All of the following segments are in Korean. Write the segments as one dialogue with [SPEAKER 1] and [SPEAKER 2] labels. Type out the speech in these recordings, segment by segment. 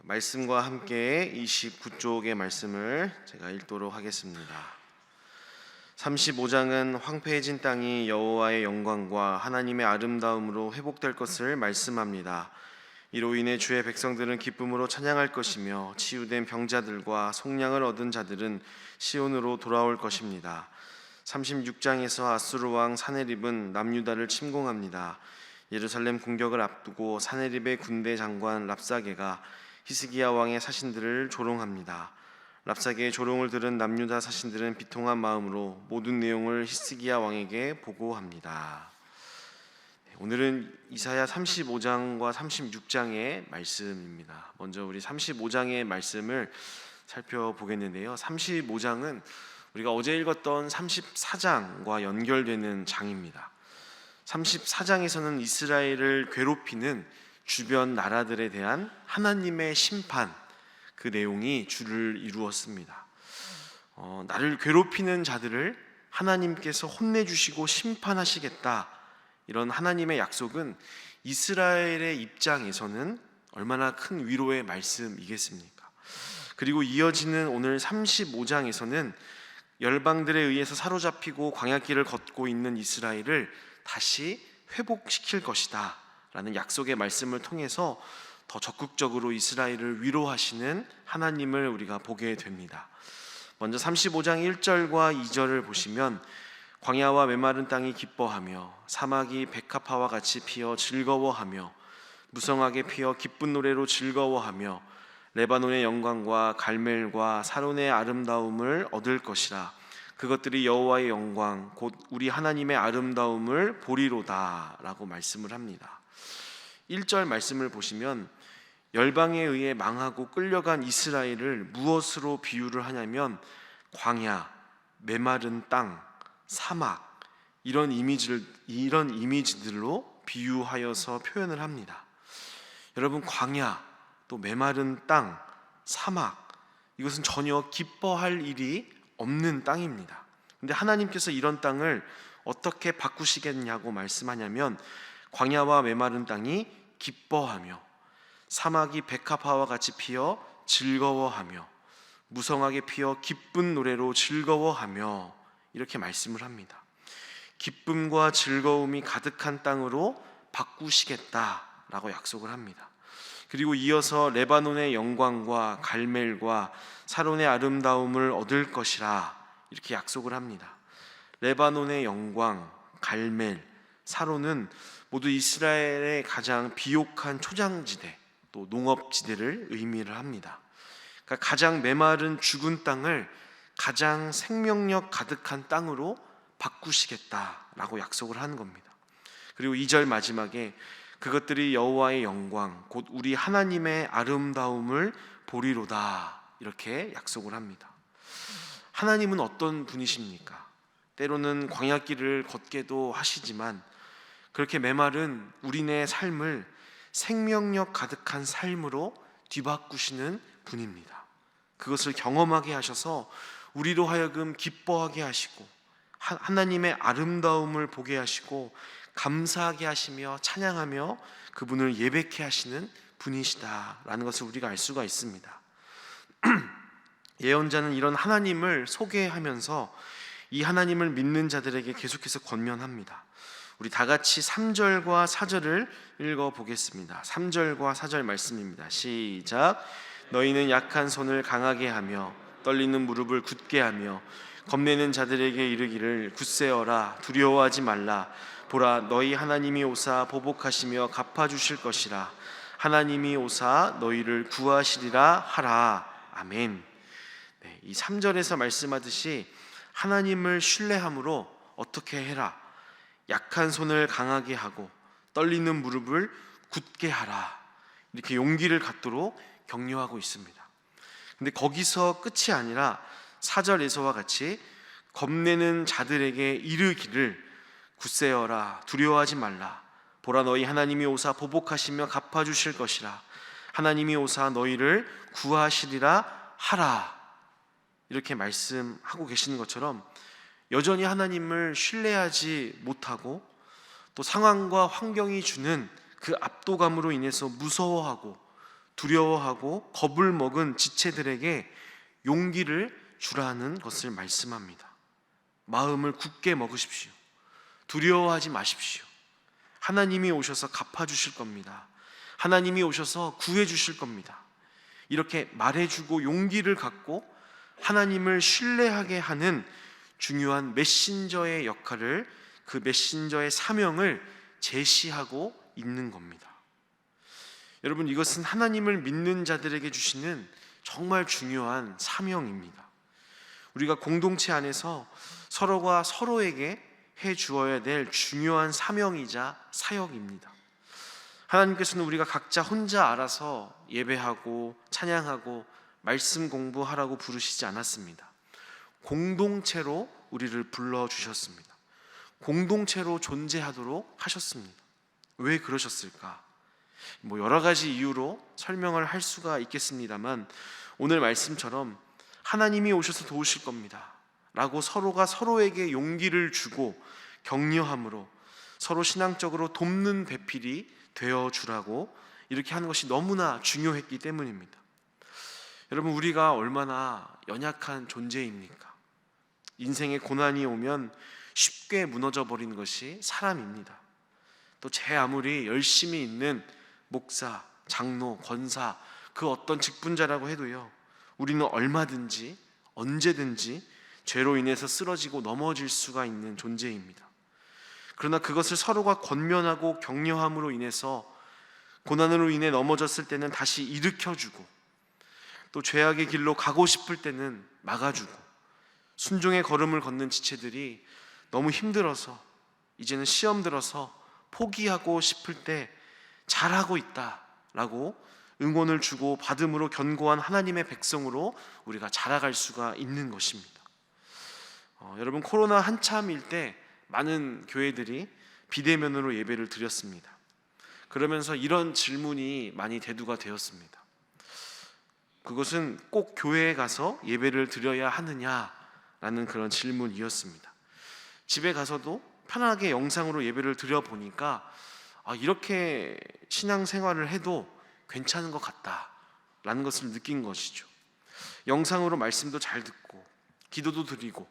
[SPEAKER 1] 말씀과 함께 29쪽의 말씀을 제가 읽도록 하겠습니다. 35장은 황폐해진 땅이 여호와의 영광과 하나님의 아름다움으로 회복될 것을 말씀합니다. 이로 인해 주의 백성들은 기쁨으로 찬양할 것이며 치유된 병자들과 속량을 얻은 자들은 시온으로 돌아올 것입니다. 36장에서 아수르 왕 사네립은 남유다를 침공합니다. 예루살렘 공격을 앞두고 사네립의 군대 장관 랍사게가 히스기야 왕의 사신들을 조롱합니다. 랍사게의 조롱을 들은 남유다 사신들은 비통한 마음으로 모든 내용을 히스기야 왕에게 보고합니다. 오늘은 이사야 35장과 36장의 말씀입니다. 먼저 우리 35장의 말씀을 살펴보겠는데요. 35장은 우리가 어제 읽었던 34장과 연결되는 장입니다. 34장에서는 이스라엘을 괴롭히는 주변 나라들에 대한 하나님의 심판, 그 내용이 주를 이루었습니다. 나를 괴롭히는 자들을 하나님께서 혼내주시고 심판하시겠다, 이런 하나님의 약속은 이스라엘의 입장에서는 얼마나 큰 위로의 말씀이겠습니까? 그리고 이어지는 오늘 35장에서는 열방들에 의해서 사로잡히고 광야길을 걷고 있는 이스라엘을 다시 회복시킬 것이다 라는 약속의 말씀을 통해서 더 적극적으로 이스라엘을 위로하시는 하나님을 우리가 보게 됩니다. 먼저 35장 1절과 2절을 보시면 광야와 메마른 땅이 기뻐하며 사막이 백합화와 같이 피어 즐거워하며 무성하게 피어 기쁜 노래로 즐거워하며 레바논의 영광과 갈멜과 사론의 아름다움을 얻을 것이라. 그것들이 여호와의 영광 곧 우리 하나님의 아름다움을 보리로다 라고 말씀을 합니다. 1절 말씀을 보시면 열방에 의해 망하고 끌려간 이스라엘을 무엇으로 비유를 하냐면 광야, 메마른 땅, 사막, 이런 이미지들로 비유하여서 표현을 합니다. 여러분, 광야, 또 메마른 땅, 사막, 이것은 전혀 기뻐할 일이 없는 땅입니다. 근데 하나님께서 이런 땅을 어떻게 바꾸시겠냐고 말씀하냐면 광야와 메마른 땅이 기뻐하며 사막이 백합화와 같이 피어 즐거워하며 무성하게 피어 기쁜 노래로 즐거워하며, 이렇게 말씀을 합니다. 기쁨과 즐거움이 가득한 땅으로 바꾸시겠다라고 약속을 합니다. 그리고 이어서 레바논의 영광과 갈멜과 사론의 아름다움을 얻을 것이라, 이렇게 약속을 합니다. 레바논의 영광, 갈멜, 사론은 모두 이스라엘의 가장 비옥한 초장지대, 또 농업지대를 의미를 합니다. 그러니까 가장 메마른 죽은 땅을 가장 생명력 가득한 땅으로 바꾸시겠다라고 약속을 하는 겁니다. 그리고 2절 마지막에 그것들이 여호와의 영광 곧 우리 하나님의 아름다움을 보리로다, 이렇게 약속을 합니다. 하나님은 어떤 분이십니까? 때로는 광야길을 걷게도 하시지만 그렇게 메마른 우리네 삶을 생명력 가득한 삶으로 뒤바꾸시는 분입니다. 그것을 경험하게 하셔서 우리로 하여금 기뻐하게 하시고 하나님의 아름다움을 보게 하시고 감사하게 하시며 찬양하며 그분을 예배케 하시는 분이시다라는 것을 우리가 알 수가 있습니다. 예언자는 이런 하나님을 소개하면서 이 하나님을 믿는 자들에게 계속해서 권면합니다. 우리 다 같이 3절과 4절을 읽어보겠습니다. 3절과 4절 말씀입니다. 시작. 너희는 약한 손을 강하게 하며 떨리는 무릎을 굳게 하며 겁내는 자들에게 이르기를 굳세어라, 두려워하지 말라. 보라, 너희 하나님이 오사 보복하시며 갚아주실 것이라. 하나님이 오사 너희를 구하시리라 하라. 아멘. 이 3절에서 말씀하듯이 하나님을 신뢰함으로 어떻게 해라? 약한 손을 강하게 하고 떨리는 무릎을 굳게 하라, 이렇게 용기를 갖도록 격려하고 있습니다. 근데 거기서 끝이 아니라 4절에서와 같이 겁내는 자들에게 이르기를 굳세어라, 두려워하지 말라. 보라, 너희 하나님이 오사 보복하시며 갚아주실 것이라. 하나님이 오사 너희를 구하시리라 하라, 이렇게 말씀하고 계시는 것처럼 여전히 하나님을 신뢰하지 못하고 또 상황과 환경이 주는 그 압도감으로 인해서 무서워하고 두려워하고 겁을 먹은 지체들에게 용기를 주라는 것을 말씀합니다. 마음을 굳게 먹으십시오. 두려워하지 마십시오. 하나님이 오셔서 갚아주실 겁니다. 하나님이 오셔서 구해주실 겁니다. 이렇게 말해주고 용기를 갖고 하나님을 신뢰하게 하는 중요한 메신저의 역할을, 그 메신저의 사명을 제시하고 있는 겁니다. 여러분, 이것은 하나님을 믿는 자들에게 주시는 정말 중요한 사명입니다. 우리가 공동체 안에서 서로가 서로에게 해 주어야 될 중요한 사명이자 사역입니다. 하나님께서는 우리가 각자 혼자 알아서 예배하고 찬양하고 말씀 공부하라고 부르시지 않았습니다. 공동체로 우리를 불러주셨습니다. 공동체로 존재하도록 하셨습니다. 왜 그러셨을까? 여러 가지 이유로 설명을 할 수가 있겠습니다만, 오늘 말씀처럼 하나님이 오셔서 도우실 겁니다 라고 서로가 서로에게 용기를 주고 격려함으로 서로 신앙적으로 돕는 배필이 되어주라고 이렇게 하는 것이 너무나 중요했기 때문입니다. 여러분, 우리가 얼마나 연약한 존재입니까? 인생의 고난이 오면 쉽게 무너져 버리는 것이 사람입니다. 또 제 아무리 열심히 있는 목사, 장로, 권사, 그 어떤 직분자라고 해도요, 우리는 얼마든지 언제든지 죄로 인해서 쓰러지고 넘어질 수가 있는 존재입니다. 그러나 그것을 서로가 권면하고 격려함으로 인해서 고난으로 인해 넘어졌을 때는 다시 일으켜주고, 또 죄악의 길로 가고 싶을 때는 막아주고, 순종의 걸음을 걷는 지체들이 너무 힘들어서 이제는 시험 들어서 포기하고 싶을 때 잘하고 있다라고 응원을 주고 받음으로 견고한 하나님의 백성으로 우리가 자라갈 수가 있는 것입니다. 여러분, 코로나 한참일 때 많은 교회들이 비대면으로 예배를 드렸습니다. 그러면서 이런 질문이 많이 대두가 되었습니다. 그것은 꼭 교회에 가서 예배를 드려야 하느냐라는 그런 질문이었습니다. 집에 가서도 편하게 영상으로 예배를 드려보니까 이렇게 신앙생활을 해도 괜찮은 것 같다라는 것을 느낀 것이죠. 영상으로 말씀도 잘 듣고 기도도 드리고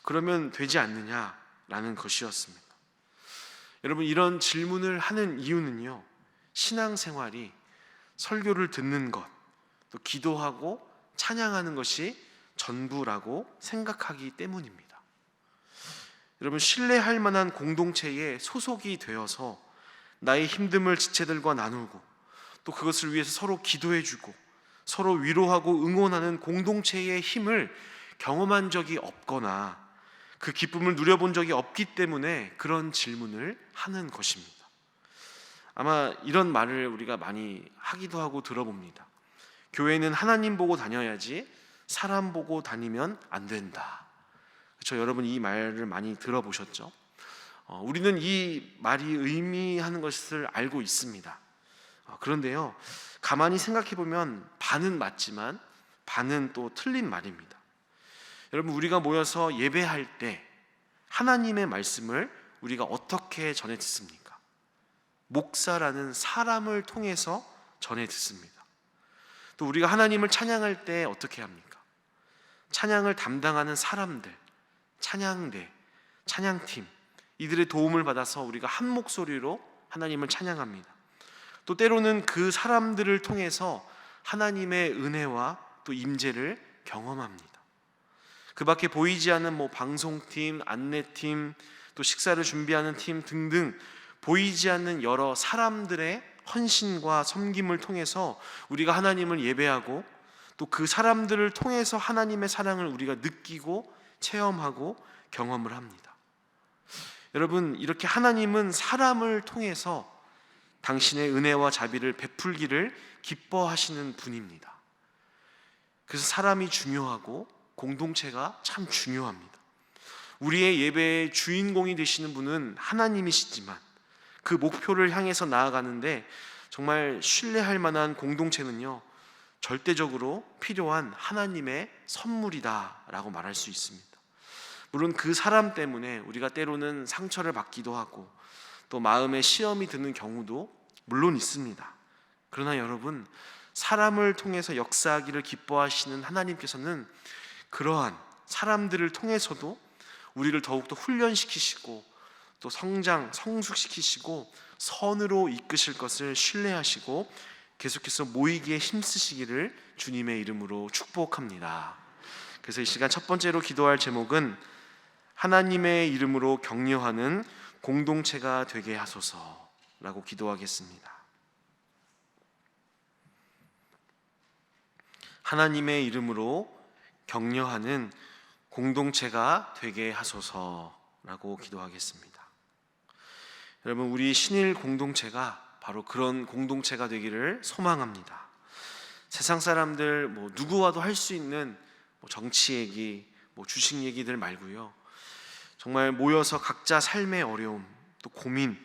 [SPEAKER 1] 그러면 되지 않느냐라는 것이었습니다. 여러분, 이런 질문을 하는 이유는요, 신앙생활이 설교를 듣는 것, 또 기도하고 찬양하는 것이 전부라고 생각하기 때문입니다. 여러분, 신뢰할 만한 공동체에 소속이 되어서 나의 힘듦을 지체들과 나누고, 또 그것을 위해서 서로 기도해주고 서로 위로하고 응원하는 공동체의 힘을 경험한 적이 없거나 그 기쁨을 누려본 적이 없기 때문에 그런 질문을 하는 것입니다. 아마 이런 말을 우리가 많이 하기도 하고 들어봅니다. 교회는 하나님 보고 다녀야지 사람 보고 다니면 안 된다. 그렇죠? 여러분, 이 말을 많이 들어보셨죠? 우리는 이 말이 의미하는 것을 알고 있습니다. 그런데요, 가만히 생각해 보면 반은 맞지만 반은 또 틀린 말입니다. 여러분, 우리가 모여서 예배할 때 하나님의 말씀을 우리가 어떻게 전해 듣습니까? 목사라는 사람을 통해서 전해 듣습니다. 또 우리가 하나님을 찬양할 때 어떻게 합니까? 찬양을 담당하는 사람들, 찬양대, 찬양팀, 이들의 도움을 받아서 우리가 한 목소리로 하나님을 찬양합니다. 또 때로는 그 사람들을 통해서 하나님의 은혜와 또 임재를 경험합니다. 그 밖에 보이지 않는 방송팀, 안내팀, 또 식사를 준비하는 팀 등등 보이지 않는 여러 사람들의 헌신과 섬김을 통해서 우리가 하나님을 예배하고, 또 그 사람들을 통해서 하나님의 사랑을 우리가 느끼고 체험하고 경험을 합니다. 여러분, 이렇게 하나님은 사람을 통해서 당신의 은혜와 자비를 베풀기를 기뻐하시는 분입니다. 그래서 사람이 중요하고 공동체가 참 중요합니다. 우리의 예배의 주인공이 되시는 분은 하나님이시지만 그 목표를 향해서 나아가는데 정말 신뢰할 만한 공동체는요, 절대적으로 필요한 하나님의 선물이다라고 말할 수 있습니다. 물론 그 사람 때문에 우리가 때로는 상처를 받기도 하고 또 마음에 시험이 드는 경우도 물론 있습니다. 그러나 여러분, 사람을 통해서 역사하기를 기뻐하시는 하나님께서는 그러한 사람들을 통해서도 우리를 더욱더 훈련시키시고 또 성숙시키시고 선으로 이끄실 것을 신뢰하시고 계속해서 모이기에 힘쓰시기를 주님의 이름으로 축복합니다. 그래서 이 시간 첫 번째로 기도할 제목은 하나님의 이름으로 격려하는 공동체가 되게 하소서라고 기도하겠습니다. 하나님의 이름으로 격려하는 공동체가 되게 하소서라고 기도하겠습니다. 여러분, 우리 신일 공동체가 바로 그런 공동체가 되기를 소망합니다. 세상 사람들 누구와도 할 수 있는 정치 얘기, 주식 얘기들 말고요. 정말 모여서 각자 삶의 어려움, 또 고민,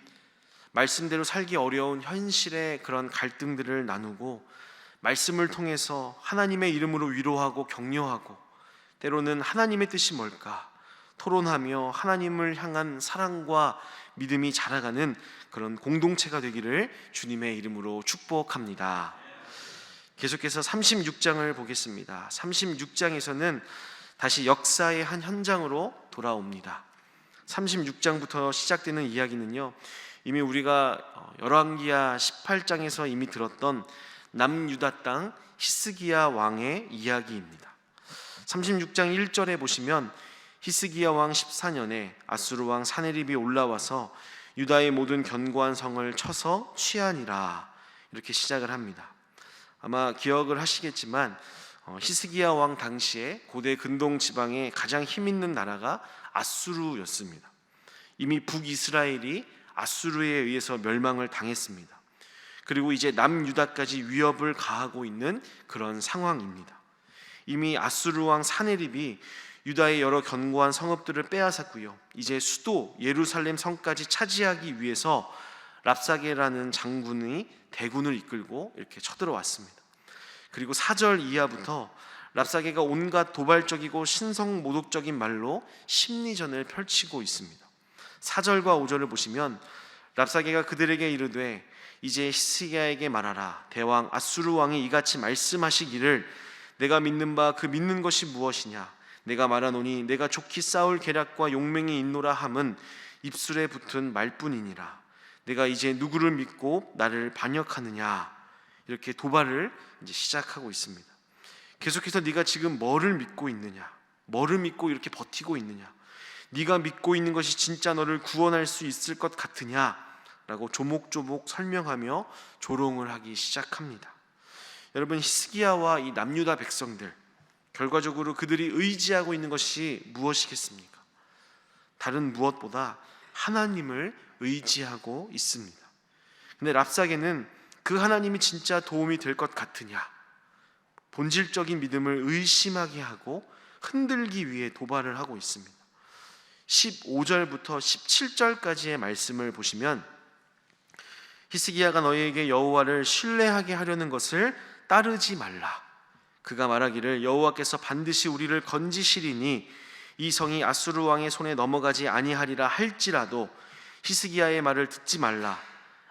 [SPEAKER 1] 말씀대로 살기 어려운 현실의 그런 갈등들을 나누고 말씀을 통해서 하나님의 이름으로 위로하고 격려하고 때로는 하나님의 뜻이 뭘까 토론하며 하나님을 향한 사랑과 믿음이 자라가는 그런 공동체가 되기를 주님의 이름으로 축복합니다. 계속해서 36장을 보겠습니다. 36장에서는 다시 역사의 한 현장으로 돌아옵니다. 36장부터 시작되는 이야기는요, 이미 우리가 열왕기하 18장에서 이미 들었던 남유다 땅 히스기야 왕의 이야기입니다. 36장 1절에 보시면 히스기야 왕 14년에 아수르 왕 사네립이 올라와서 유다의 모든 견고한 성을 쳐서 취하니라, 이렇게 시작을 합니다. 아마 기억을 하시겠지만 히스기야 왕 당시에 고대 근동 지방의 가장 힘 있는 나라가 아수르였습니다. 이미 북이스라엘이 아수르에 의해서 멸망을 당했습니다. 그리고 이제 남유다까지 위협을 가하고 있는 그런 상황입니다. 이미 아수르 왕 사네립이 유다의 여러 견고한 성읍들을 빼앗았고요, 이제 수도 예루살렘 성까지 차지하기 위해서 랍사게라는 장군이 대군을 이끌고 이렇게 쳐들어왔습니다. 그리고 4절 이하부터 랍사게가 온갖 도발적이고 신성모독적인 말로 심리전을 펼치고 있습니다. 4절과 5절을 보시면 랍사게가 그들에게 이르되 이제 히스기야에게 말하라. 대왕 아수르 왕이 이같이 말씀하시기를 내가 믿는 바 그 믿는 것이 무엇이냐. 내가 말하노니 내가 좋게 싸울 계략과 용맹이 있노라 함은 입술에 붙은 말뿐이니라. 내가 이제 누구를 믿고 나를 반역하느냐. 이렇게 도발을 이제 시작하고 있습니다. 계속해서 네가 지금 뭐를 믿고 있느냐, 뭐를 믿고 이렇게 버티고 있느냐, 네가 믿고 있는 것이 진짜 너를 구원할 수 있을 것 같으냐 라고 조목조목 설명하며 조롱을 하기 시작합니다. 여러분, 히스기야와 이 남유다 백성들, 결과적으로 그들이 의지하고 있는 것이 무엇이겠습니까? 다른 무엇보다 하나님을 의지하고 있습니다. 근데 랍사게는 그 하나님이 진짜 도움이 될 것 같으냐, 본질적인 믿음을 의심하게 하고 흔들기 위해 도발을 하고 있습니다. 15절부터 17절까지의 말씀을 보시면 히스기야가 너희에게 여호와를 신뢰하게 하려는 것을 따르지 말라. 그가 말하기를 여호와께서 반드시 우리를 건지시리니 이 성이 아수르 왕의 손에 넘어가지 아니하리라 할지라도 히스기야의 말을 듣지 말라.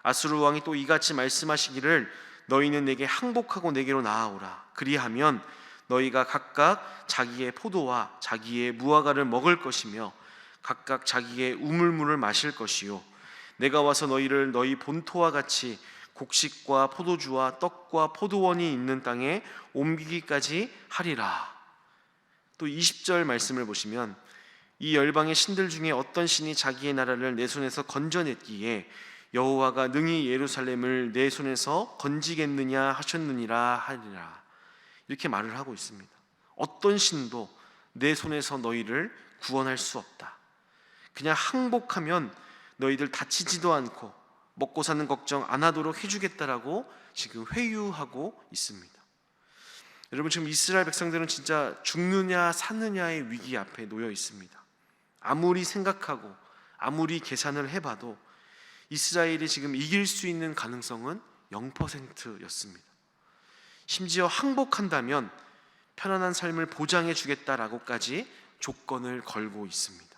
[SPEAKER 1] 아수르 왕이 또 이같이 말씀하시기를 너희는 내게 항복하고 내게로 나아오라. 그리하면 너희가 각각 자기의 포도와 자기의 무화과를 먹을 것이며 각각 자기의 우물물을 마실 것이요 내가 와서 너희를 너희 본토와 같이 곡식과 포도주와 떡과 포도원이 있는 땅에 옮기기까지 하리라. 또 20절 말씀을 보시면 이 열방의 신들 중에 어떤 신이 자기의 나라를 내 손에서 건져냈기에 여호와가 능히 예루살렘을 내 손에서 건지겠느냐 하셨느니라 하리라. 이렇게 말을 하고 있습니다. 어떤 신도 내 손에서 너희를 구원할 수 없다. 그냥 항복하면 너희들 다치지도 않고 먹고 사는 걱정 안 하도록 해주겠다라고 지금 회유하고 있습니다. 여러분, 지금 이스라엘 백성들은 진짜 죽느냐 사느냐의 위기 앞에 놓여 있습니다. 아무리 생각하고 아무리 계산을 해봐도 이스라엘이 지금 이길 수 있는 가능성은 0%였습니다. 심지어 항복한다면 편안한 삶을 보장해 주겠다라고까지 조건을 걸고 있습니다.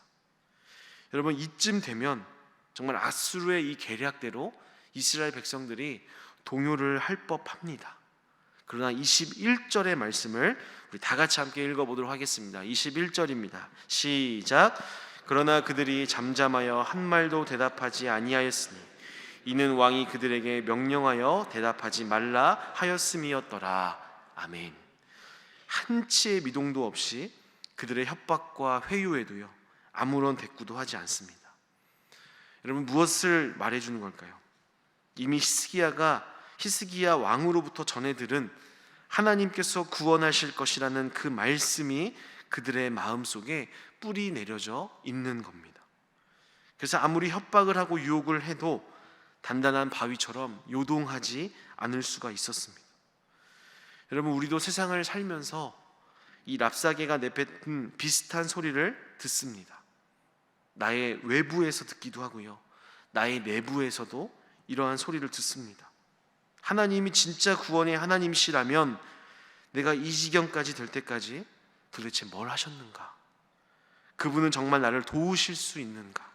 [SPEAKER 1] 여러분, 이쯤 되면 정말 아수르의 이 계략대로 이스라엘 백성들이 동요를 할 법합니다. 그러나 21절의 말씀을 우리 다 같이 함께 읽어보도록 하겠습니다. 21절입니다. 시작. 그러나 그들이 잠잠하여 한 말도 대답하지 아니하였으니 이는 왕이 그들에게 명령하여 대답하지 말라 하였음이었더라. 아멘. 한치의 미동도 없이 그들의 협박과 회유에도요 아무런 대꾸도 하지 않습니다. 여러분, 무엇을 말해주는 걸까요? 이미 히스기야 왕으로부터 전해 들은 하나님께서 구원하실 것이라는 그 말씀이 그들의 마음속에 뿌리 내려져 있는 겁니다. 그래서 아무리 협박을 하고 유혹을 해도 단단한 바위처럼 요동하지 않을 수가 있었습니다. 여러분, 우리도 세상을 살면서 이 랍사개가 내뱉은 비슷한 소리를 듣습니다. 나의 외부에서 듣기도 하고요, 나의 내부에서도 이러한 소리를 듣습니다. 하나님이 진짜 구원의 하나님이시라면 내가 이 지경까지 될 때까지 도대체 뭘 하셨는가? 그분은 정말 나를 도우실 수 있는가?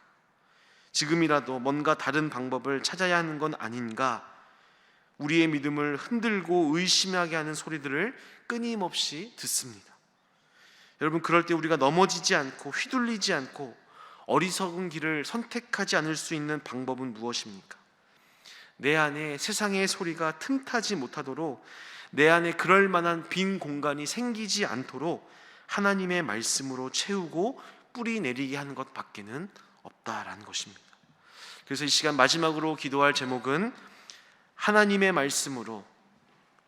[SPEAKER 1] 지금이라도 뭔가 다른 방법을 찾아야 하는 건 아닌가? 우리의 믿음을 흔들고 의심하게 하는 소리들을 끊임없이 듣습니다. 여러분, 그럴 때 우리가 넘어지지 않고 휘둘리지 않고 어리석은 길을 선택하지 않을 수 있는 방법은 무엇입니까? 내 안에 세상의 소리가 틈타지 못하도록, 내 안에 그럴 만한 빈 공간이 생기지 않도록 하나님의 말씀으로 채우고 뿌리 내리게 하는 것 밖에는 없다라는 것입니다. 그래서 이 시간 마지막으로 기도할 제목은 하나님의 말씀으로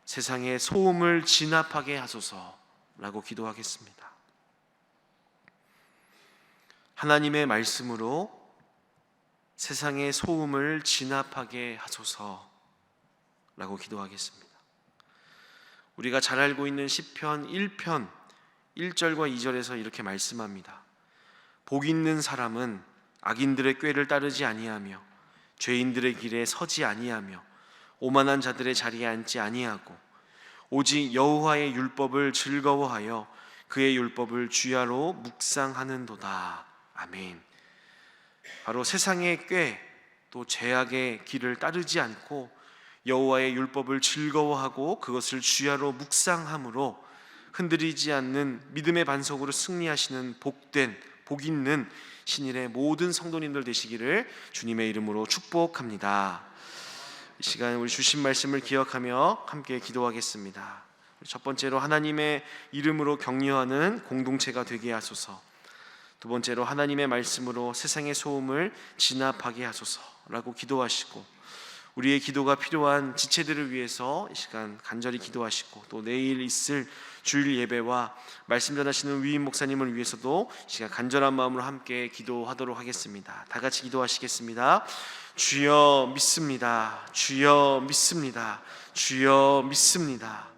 [SPEAKER 1] 세상의 소음을 진압하게 하소서라고 기도하겠습니다. 하나님의 말씀으로 세상의 소음을 진압하게 하소서라고 기도하겠습니다. 우리가 잘 알고 있는 시편 1편 1절과 2절에서 이렇게 말씀합니다. 복 있는 사람은 악인들의 꾀를 따르지 아니하며 죄인들의 길에 서지 아니하며 오만한 자들의 자리에 앉지 아니하고 오직 여호와의 율법을 즐거워하여 그의 율법을 주야로 묵상하는도다. 아멘. 바로 세상의 꾀, 또 죄악의 길을 따르지 않고 여호와의 율법을 즐거워하고 그것을 주야로 묵상함으로 흔들리지 않는 믿음의 반석으로 승리하시는 복된, 복 있는 신일의 모든 성도님들 되시기를 주님의 이름으로 축복합니다. 이 시간 우리 주신 말씀을 기억하며 함께 기도하겠습니다. 첫 번째로 하나님의 이름으로 격려하는 공동체가 되게 하소서. 두 번째로 하나님의 말씀으로 세상의 소음을 진압하게 하소서라고 기도하시고, 우리의 기도가 필요한 지체들을 위해서 이 시간 간절히 기도하시고, 또 내일 있을 주일 예배와 말씀 전하시는 위임 목사님을 위해서도 이 시간 간절한 마음으로 함께 기도하도록 하겠습니다. 다 같이 기도하시겠습니다. 주여 믿습니다. 주여 믿습니다. 주여 믿습니다.